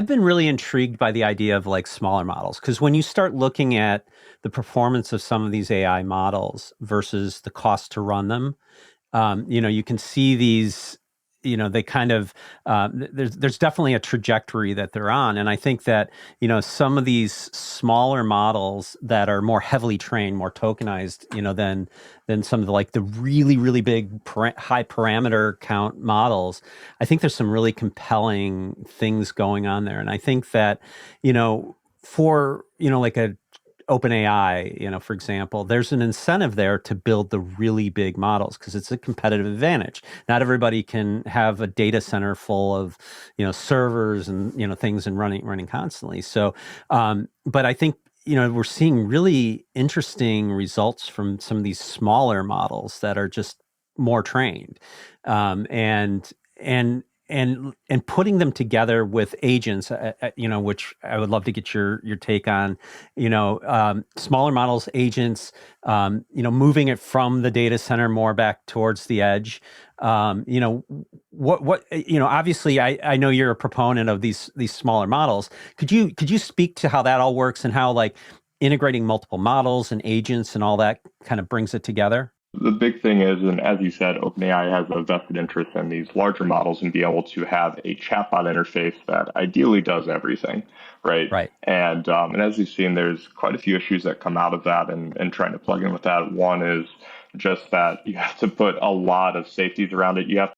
I've been really intrigued by the idea of like smaller models because when you start looking at the performance of some of these AI models versus the cost to run them, you can see these, they kind of, there's definitely a trajectory that they're on. And I think that, some of these smaller models that are more heavily trained, more tokenized, than some of the like the really, really big high parameter count models, I think there's some really compelling things going on there. And I think that, for, like a OpenAI, for example, there's an incentive there to build the really big models because it's a competitive advantage. Not everybody can have a data center full of, servers and, things and running constantly. So, but I think, we're seeing really interesting results from some of these smaller models that are just more trained. And putting them together with agents, which I would love to get your take on, smaller models, agents, moving it from the data center more back towards the edge. Obviously I know you're a proponent of these smaller models. Could you speak to how that all works and how like integrating multiple models and agents and all that kind of brings it together? The big thing is, and as you said, OpenAI has a vested interest in these larger models and be able to have a chatbot interface that ideally does everything, right? Right. And as you've seen, there's quite a few issues that come out of that, and trying to plug in with that. One is just that you have to put a lot of safeties around it. You have